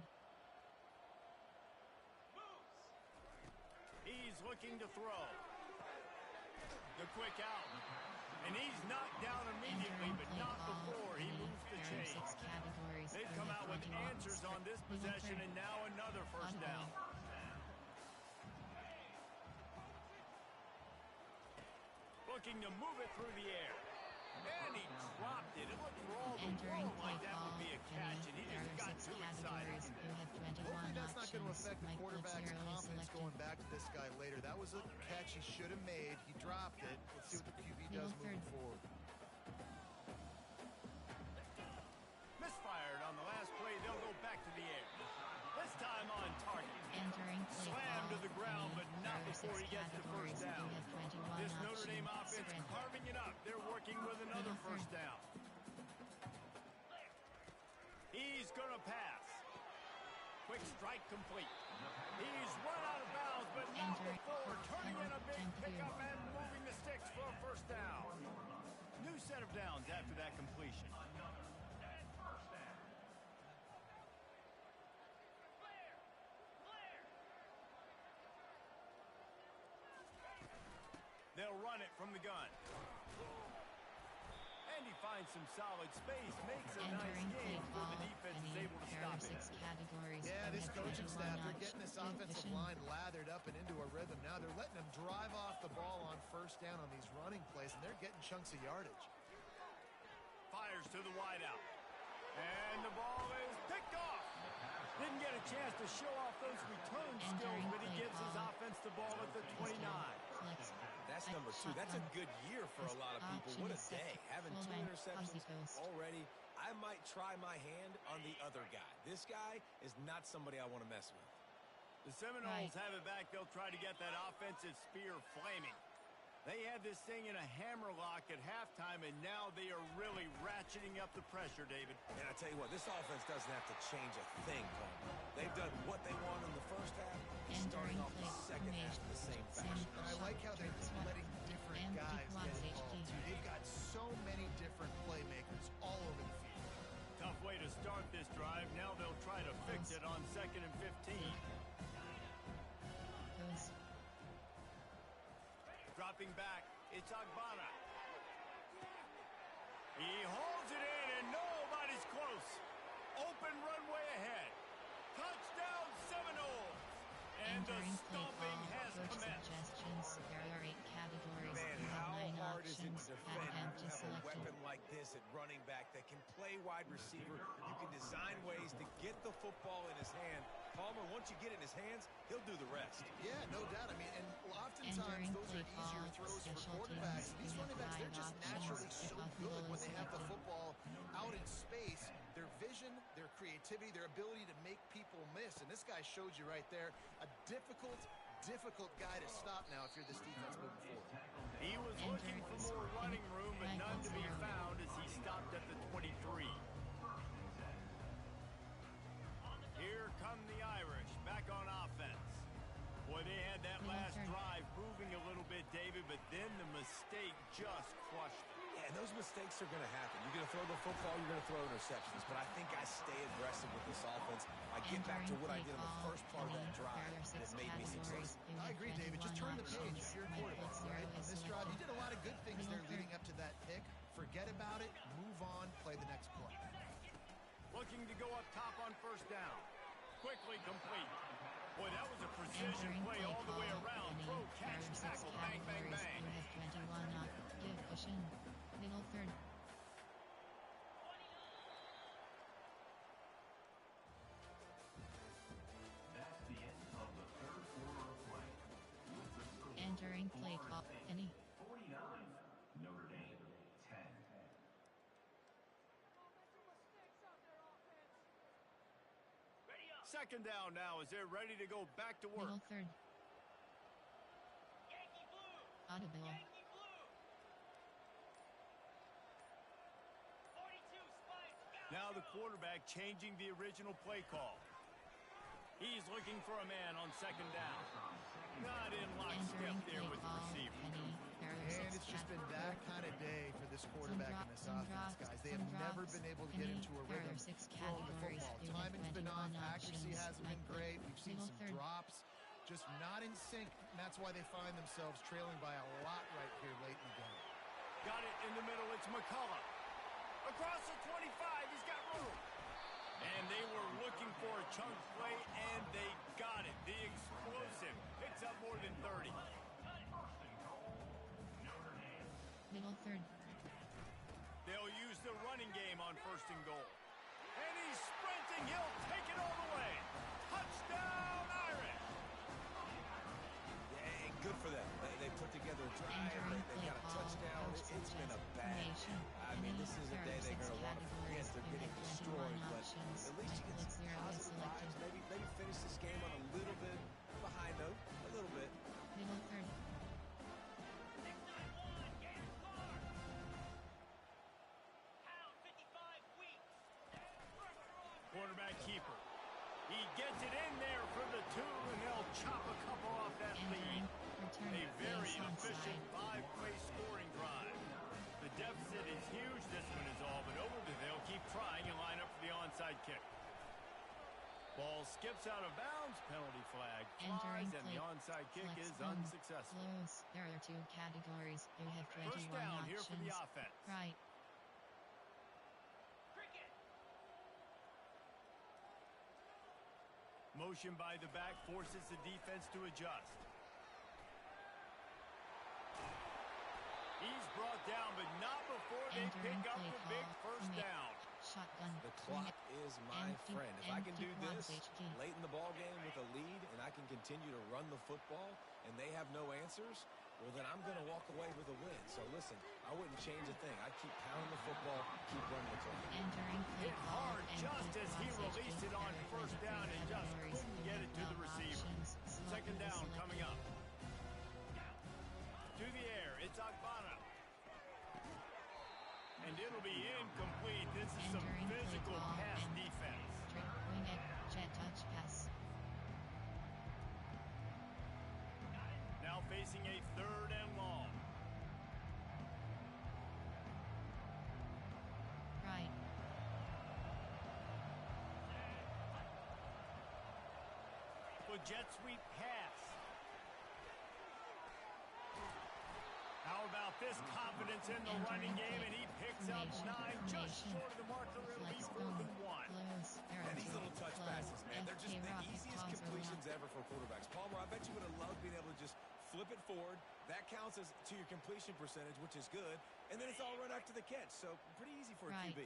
He's looking to throw. The quick out. And he's knocked down immediately, but not before he moves the chain. They've come out with answers on this possession, and now another first down. Looking to move it through the air. And he dropped it. It looked for all the world like that would be a catch, and he just got too excited. Hopefully that's not going to affect the quarterback's confidence going back to this guy later. That was a catch he should have made. He dropped it. Let's see what the QB does moving forward. Misfired on the last play. They'll go back to the air. This time on target. Slammed to the ground, but not before he gets the first down. This Notre Dame offense carving it up. They're working with another first down. He's going to pass. Quick strike complete. He's run out of bounds, but not before turning in a big pickup and moving the sticks for a first down. New set of downs after that completion. They'll run it from the gun. And he finds some solid space, makes a nice game where the defense is able to stop it. Yeah, this coaching staff, they're getting this offensive line lathered up and into a rhythm. Now they're letting them drive off the ball on first down on these running plays, and they're getting chunks of yardage. Fires to the wideout. And the ball is picked off. Didn't get a chance to show off those return skills, but he gives his offense the ball at the 29. That's number 2. That's a good year for a lot of people. What a day. Having 2 interceptions already. I might try my hand on the other guy. This guy is not somebody I want to mess with. The Seminoles have it back. They'll try to get that offensive spear flaming. They had this thing in a hammerlock at halftime, and now they are really ratcheting up the pressure, David. And I tell you what, this offense doesn't have to change a thing, Coleman. They've done what they want in the first half, starting off the second half in the same fashion. And I like how they're letting different guys get involved, too. They've got so many different playmakers all over the field. Tough way to start this drive. Now they'll try to fix it on 2nd and 15. Dropping back, it's Agbana. He holds it in, and nobody's close. Open runway ahead. Touchdown, Seminoles. And the stomping has commenced. There are 8 categories. Man, You have how 9 hard is it options. to defend when you have a weapon like this at running back that can play wide receiver? You can design ways to get the football in his hand. Palmer, once you get it in his hands, he'll do the rest. Yeah, no doubt. I mean, and oftentimes those are easier throws for quarterbacks. These running backs, they're just naturally so good when they have the football out in space. Their vision, their creativity, their ability to make people miss. And this guy showed you right there, a difficult guy to stop now if you're this defense moving forward. He was looking for more running room, but none to be found as he stopped at the 23. Here come the Irish, back on offense. Boy, they had that last drive moving a little bit, David, but then the mistake just crushed them. Yeah, and those mistakes are going to happen. You're going to throw the football, you're going to throw interceptions, but I think I stay aggressive with this offense. I get back to what I did in the first part of that drive that made me successful. I agree, David. Just turn the page if you're a quarterback, right? On this drive, you did a lot of good things there leading up to that pick. Forget about it, move on, play the next play. Looking to go up top on 1st down. Quickly complete. Boy, that was a precision play all the way around. Throw, catch, tackle, bang, bang, bang. You have 21 up. Give cushion. Middle third. That's the end of the 3rd quarter of play. Entering play clock. Any. 49. Notre Dame 10. Second down now as they're ready to go back to work. Middle third. Audible. Now the quarterback changing the original play call. He's looking for a man on 2nd down. Not in lockstep there with the receiver. And it's just been that kind of day for this quarterback and this offense, guys. They have never been able to get into a rhythm throwing the football. Timing's been off. Accuracy hasn't been great. We've seen some drops. Just not in sync, and that's why they find themselves trailing by a lot right here late in the game. Got it in the middle. It's McCullough. Across the 25. He's got room. And they were looking for a chunk play, and they got it. The explosive picks up more than 30. Middle third. They'll use the running game on 1st and goal. And he's sprinting. He'll take it all the way. Touchdown, Irish. Yeah, good for them. They put together a drive. They got a touchdown. It's been a bad day. I mean, this is a day they're going to want to forget. They're getting destroyed, but at least you get some positive vibes. Maybe finish this game on a little bit behind note. A little bit. Middle third. Quarterback keeper. He gets it in there for the 2, and they'll chop a couple off that lead. A very efficient 5-play scoring drive. The deficit is huge. This one is all but over, but they'll keep trying and line up for the onside kick. Ball skips out of bounds. Penalty flag flies, and the onside kick is unsuccessful. Close. There are 2 categories. You have 21 First down options. here for the offense. Right. Motion by the back forces the defense to adjust. He's brought down, but not before they pick up the big 1st down. Shotgun. The clock is my friend. If I can do this late in the ball game with a lead and I can continue to run the football and they have no answers, well, then I'm going to walk away with a win. So, listen, I wouldn't change a thing. I keep pounding the football, keep running the clock. Hit hard just as he released it on first down and just couldn't get it to the receiver. Second down coming up. To the air, it's Agbana. And it'll be incomplete. This is some physical pass defense. Wing it, jet touch pass. Now facing a third and long. Right. The jet sweep pass. How about this confidence in the running game, and he picks up 9, just short of the marker. It'll be 4th and 1. And these little touch passes, man, they're just the easiest completions ever for quarterbacks. Palmer, I bet you would have loved being able to just flip it forward. That counts as to your completion percentage, which is good. And then it's all run after the catch, so pretty easy for a QB.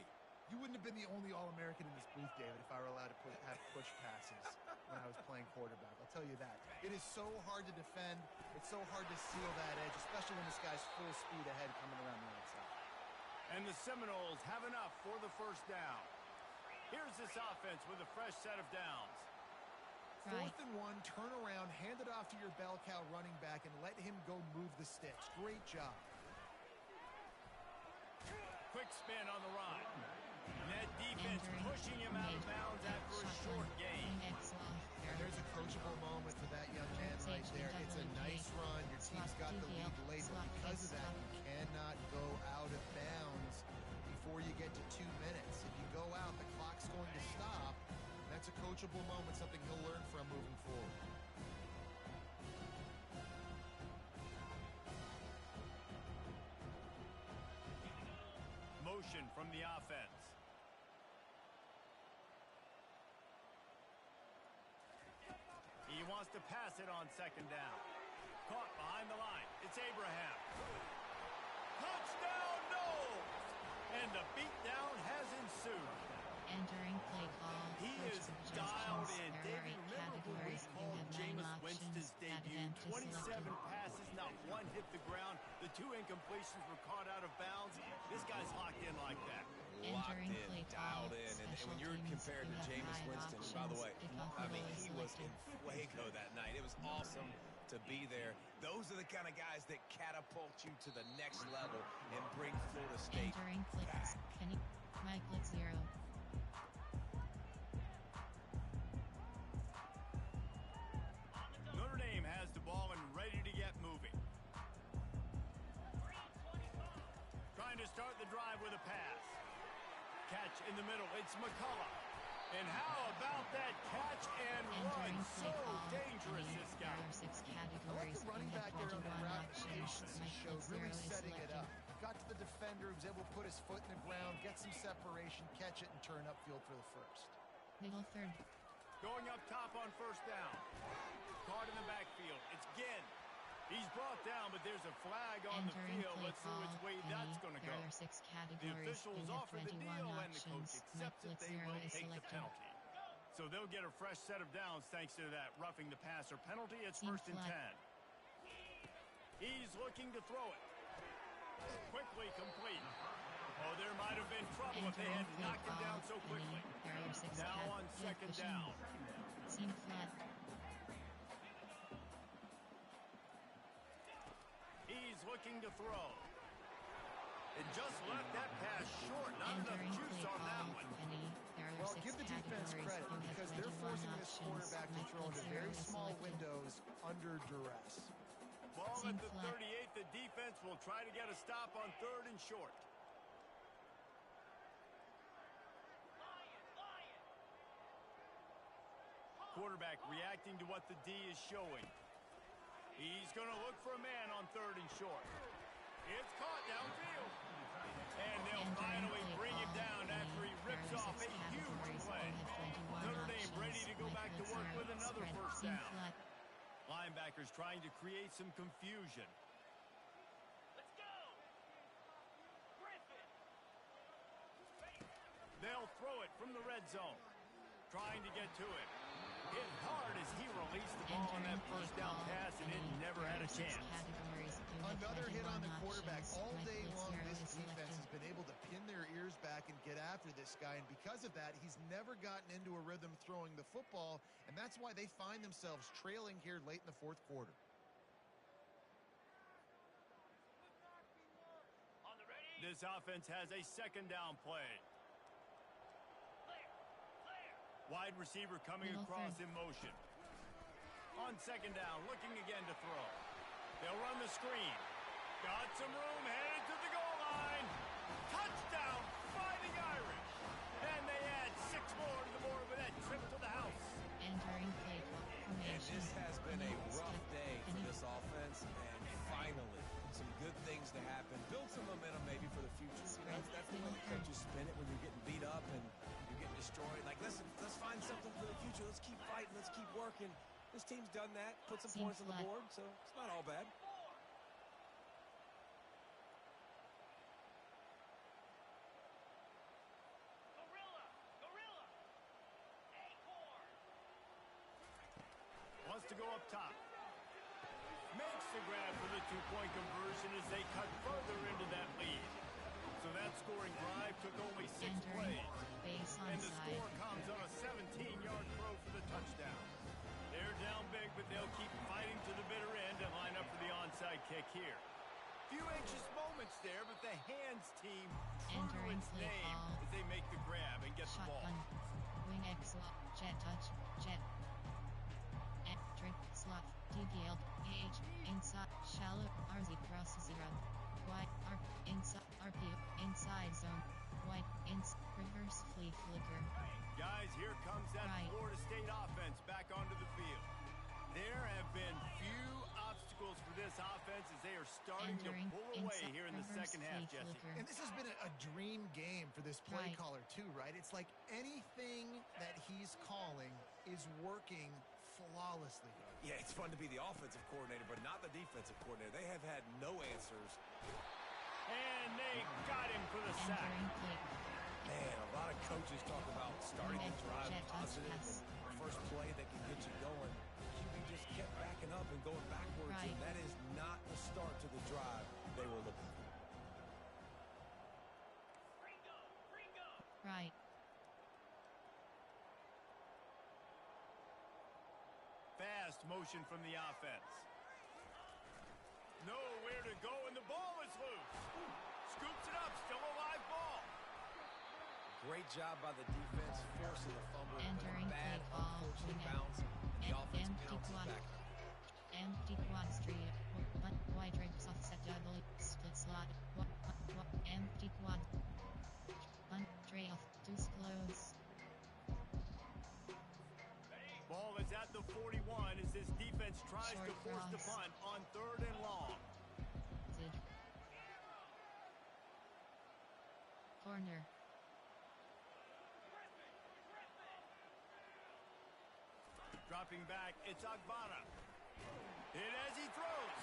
You wouldn't have been the only All-American in this booth, David, if I were allowed to have push passes when I was playing quarterback. I'll tell you that. It is so hard to defend. It's so hard to seal that edge, especially when this guy's full speed ahead coming around the outside. And the Seminoles have enough for the first down. Here's this offense with a fresh set of downs. Right. 4th and 1, turn around, hand it off to your bell cow running back, and let him go move the sticks. Great job. Quick spin on the run. Net defense pushing him out of bounds after a short gain. There's a coachable moment for that young man right there. It's a nice run. Your team's got the lead late, but because of that, you cannot go out of bounds before you get to 2 minutes. If you go out, the clock's going to stop. That's a coachable moment, something he'll learn from moving forward. Motion from the offense. He wants to pass it on second down. Caught behind the line. It's Abraham. Touchdown, no! And the beatdown has ensued. Entering play call. He is dialed in. David, remember when we called Jameis Winston's debut? 27 passes, not one hit the ground. The 2 incompletions were caught out of bounds. This guy's locked in like that. Locked in, dialed in. And when you're compared to Jameis Winston, by the way, I mean, he was in fuego that night. It was awesome to be there. Those are the kind of guys that catapult you to the next level and bring Florida State back. Kenny, Mike Lick 0. Notre Dame has the ball and ready to get moving. Trying to start the drive with a pass. Catch in the middle. It's McCullough. And how about that catch and run? So dangerous, this guy. I like the running back there on the route patience he showed, really setting it up. Got to the defender, was able to put his foot in the ground, get some separation, catch it, and turn upfield for the first. Middle third. Going up top on first down. Caught in the backfield. It's Ginn. He's brought down, but there's a flag on the field. Let's see which way that's going to go. The officials offer the deal, and the coach accepts it. They will take the penalty. So they'll get a fresh set of downs thanks to that roughing the passer penalty. It's 1st and 10. He's looking to throw it. Quickly complete. Oh, there might have been trouble if they had knocked him down so quickly. Now on second down. Seam flat. He's looking to throw. It just left that pass short. Not enough juice on that one. Well, give the defense credit because they're forcing this quarterback to throw into very small windows under duress. Ball at the 38. The defense will try to get a stop on 3rd and short. Quarterback reacting to what the D is showing. He's going to look for a man on 3rd and short. It's caught downfield. And they'll finally bring him down after he rips off a huge play. Notre Dame ready to go back to work with another first down. Linebackers trying to create some confusion. They'll from the red zone. Trying to get to it. Hit hard as he released the ball on that first down pass, and it never had a chance. Another hit on the quarterback. All day long, this defense has been able to pin their ears back and get after this guy, and because of that, he's never gotten into a rhythm throwing the football, and that's why they find themselves trailing here late in the fourth quarter. This offense has a second down play. Wide receiver coming across in motion. On second down, looking again to throw. They'll run the screen. Got some room, headed to the goal line. Touchdown, Fighting Irish. And they add 6 more to the board with that trip to the house. Entering play formation. And this has been a rough day for this offense, and finally, some good things to happen. Build some momentum maybe for the future. You know, that's the way the coaches spin it when you're getting beat up and you're getting destroyed. Like, listen, let's find something for the future. Let's keep fighting. Let's keep working. This team's done that, put some points on the board, so it's not all bad. Wants to go up top. Makes the grab for the 2-point conversion as they cut further into that lead. So that scoring drive took only 6 plays. And the score comes on a 17-yard throw for the touchdown. They're down big, but they'll keep fighting to the bitter end and line up for the onside kick here. Few anxious moments there, but the hands team true to its name as they make the grab and get the ball. Wing X slot, jet touch, jet. Trick, slot, DPL, AH, inside, shallow, RZ cross 0. White, R, inside, RPO, inside zone. White, reverse flea flicker. Guys, here comes that Florida State offense back onto the field. There have been few obstacles for this offense as they are starting to pull away here in the second half, Jesse. And this has been a dream game for this play caller too, right? It's like anything that he's calling is working flawlessly. Yeah, it's fun to be the offensive coordinator, but not the defensive coordinator. They have had no answers. And they got him for the sack. Man, a lot of coaches talk about starting the drive positive and the first play that can get you going. QB just kept backing up and going backwards, and that is not the start to the drive they were looking for. Right. Fast motion from the offense. Nowhere to go, and the ball is loose. Scoops it up, still a live ball. Great job by the defense, forcing the fumble. Entering Bad, play call. unfortunate bounce, and the offense bounces back. Empty quad street. Wide rigs offset double. Split slot. Empty quad. One tray off. Deuce close. Ball is at the 41 as this defense tries to force the punt on 3rd and long. Corner. Dropping back, it's Agbara. Hit as he throws.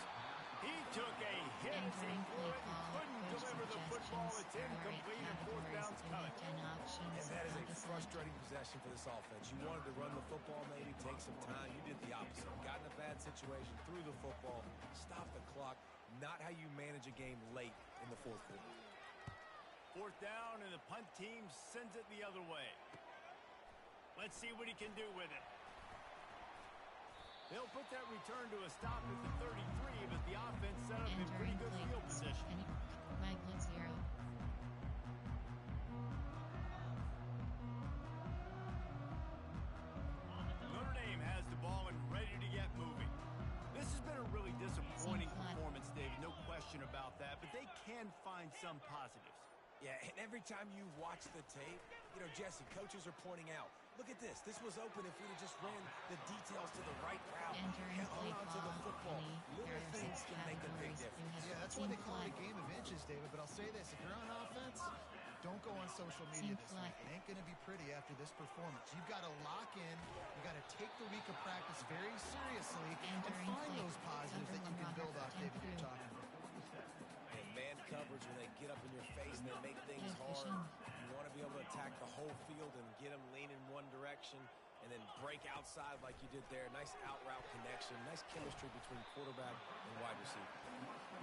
He took a hit as he threw it and couldn't deliver the football. It's incomplete and 4th down's coming. And that is a frustrating possession for this offense. You wanted to run the football, maybe take some time. You did the opposite. Got in a bad situation, threw the football, stopped the clock. Not how you manage a game late in the 4th quarter. 4th down, and the punt team sends it the other way. Let's see what he can do with it. They'll put that return to a stop at the 33, but the offense set up in pretty good field position. Magnet 0. Notre Dame has the ball and ready to get moving. This has been a really disappointing performance, David, no question about that, but they can find some positives. Yeah, and every time you watch the tape, you know, Jesse, coaches are pointing out, look at this. This was open if we'd have just ran the details to the right route. Held on to the football. Little things can make a big difference. Yeah, that's why they call it a game of inches, David. But I'll say this. If you're on offense, don't go on social media this week. It ain't going to be pretty after this performance. You've got to lock in. You've got to take the week of practice very seriously and find those positives that you can build off, David, you're talking about. And man coverage, when they get up in your face and they make things hard, you want to be be able to attack the whole field and get them leaning one direction and then break outside like you did there. Nice out route connection. Nice chemistry between quarterback and wide receiver.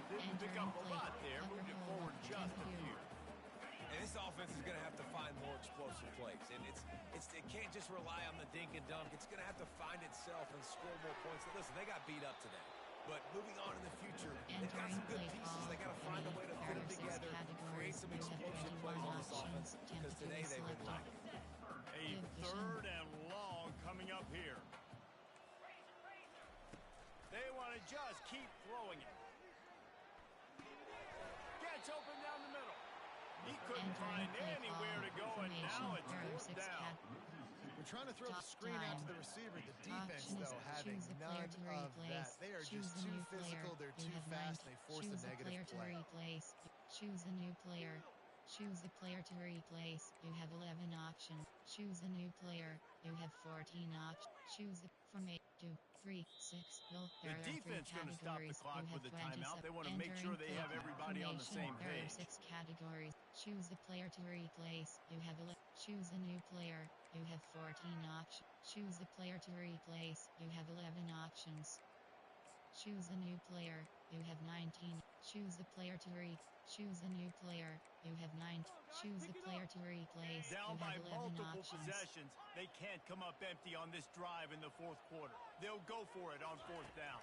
Didn't pick up a lot there. Moved it forward just a few. And this offense is going to have to find more explosive plays. And it can't just rely on the dink and dunk. It's going to have to find itself and score more points. And listen, they got beat up today. But moving on in the future, they've got some good pieces. They got to find a way to put them together, create some explosive plays on this offense, because today they've been lacking. A third and long coming up here. They want to just keep throwing it. Gets open down the middle. He couldn't find anywhere to go, and now it's fourth down. We're trying to throw the screen out to the receiver. The defense, though, having none of that. They are just too physical. They're too fast. They force the negative play. Choose a new player. Choose a player to replace. You have 11 options. Choose a new player. You have 14 options. Choose a from 8 to 3, 6. Well, the defense going to stop the clock with the timeout. They want to make sure they have everybody on the same page. There are 6 categories. Choose a player to replace. You have 11. Choose a new player. You have 14 options. Choose a player to replace. You have 11 options. Choose a new player. You have 19. Choose a player to Choose a new player. You have 9. Choose a player to replace. Down you by have 11 multiple options. possessions. They can't come up empty on this drive in the fourth quarter. They'll go for it on fourth down.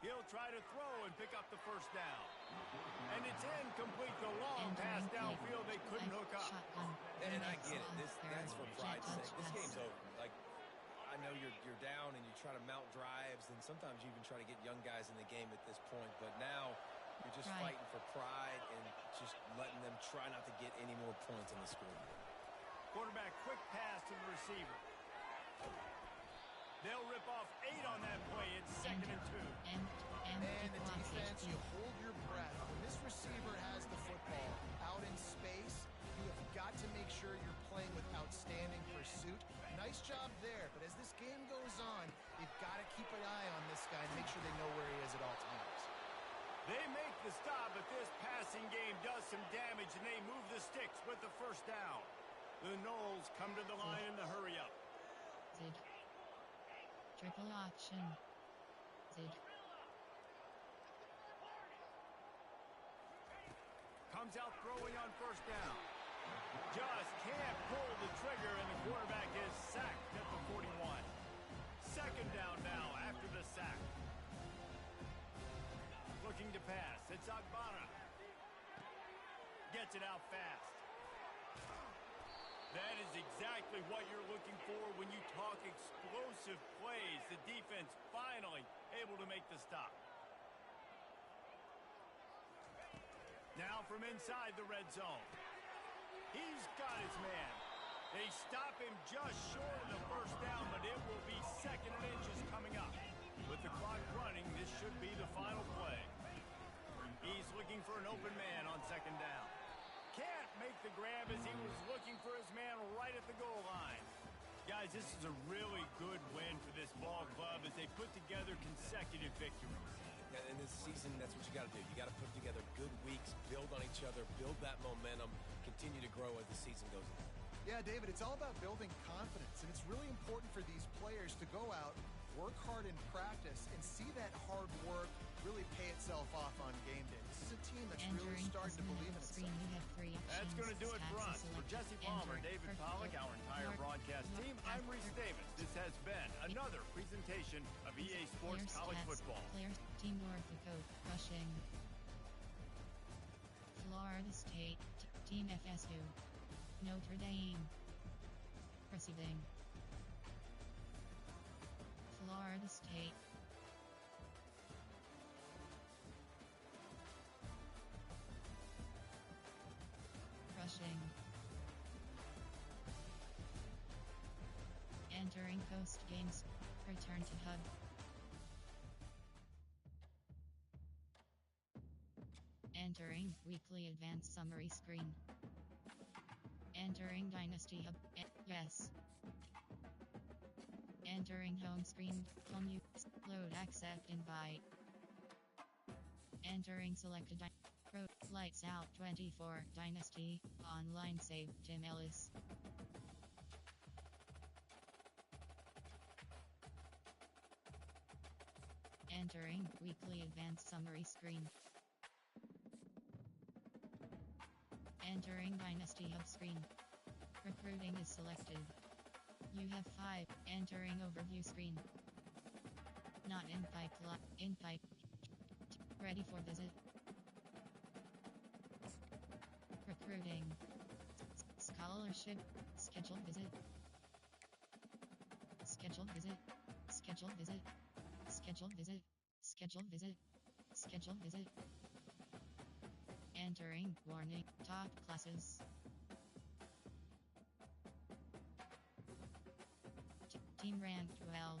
He'll try to throw and pick up the first down. And it's incomplete. The long pass downfield they couldn't hook up. And I get it. That's for pride's sake. This game's over. Like, I know you're down and you try to mount drives, and sometimes you even try to get young guys in the game at this point. But now you're just fighting for pride and just letting them try not to get any more points on the scoreboard. Quarterback, quick pass to the receiver. They'll rip off 8 on that play. It's 2nd and 2. And the defense, you hold your breath. When this receiver has the football out in space, you have got to make sure you're playing with outstanding pursuit. Nice job there, but as this game goes on, you've got to keep an eye on this guy and make sure they know where he is at all times. They make the stop, but this passing game does some damage, and they move the sticks with the first down. The Knowles come to the line in the hurry-up. Triple option. Comes out throwing on first down. Just can't pull the trigger, and the quarterback is sacked at the 41. 2nd down now after the sack. Looking to pass. It's Agbana. Gets it out fast. That is exactly what you're looking for when you talk explosive plays. The defense finally able to make the stop. Now from inside the red zone. He's got his man. They stop him just short of the first down, but it will be 2nd and inches coming up. With the clock running, this should be the final play. He's looking for an open man on 2nd down. Can't make the grab as he was looking for his man right at the goal line. Guys, this is a really good win for this ball club as they put together consecutive victories. In this season, that's what you got to do. You got to put together good weeks, build on each other, build that momentum, continue to grow as the season goes on. Yeah, David, it's all about building confidence, and it's really important for these players to go out, work hard in practice, and see that hard work really pay itself off on game day. This is a team that's really starting to believe in itself. That's going to do it for us. For Jesse Palmer, David Pollack, our entire broadcast team, I'm Reese Davis. This has been another presentation of EA Sports College Football. Players, teamwork, coach, rushing. Florida State, Team FSU. Notre Dame. Receiving. Florida State. Rushing. Entering post games. Return to hub. Entering weekly advanced summary screen. Entering Dynasty Hub. Yes. Entering home screen. Home use. Load accept invite. Entering selected. Lights Out 24 Dynasty Online Save Tim Ellis. Entering Weekly Advanced Summary screen. Entering Dynasty Hub screen. Recruiting is selected. You have 5. Entering Overview screen. Not in pipeline. In pipe. Ready for visit. Recruiting. Scholarship. Scheduled visit. Scheduled visit. Scheduled visit. Scheduled visit. Scheduled visit. Scheduled visit. Entering warning. Top classes. Team rank 12.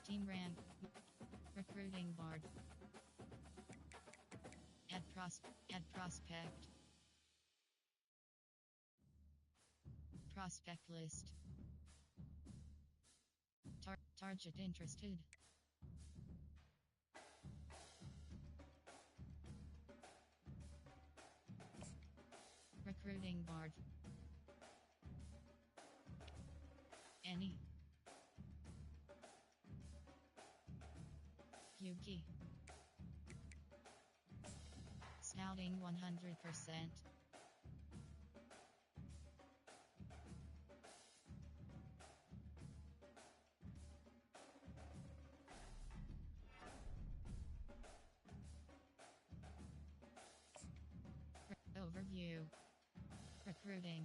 Team rank. Recruiting board. Add prospect. Prospect list. Target interested. Recruiting board. Any. Yuki. Scouting 100%. Overview. Recruiting.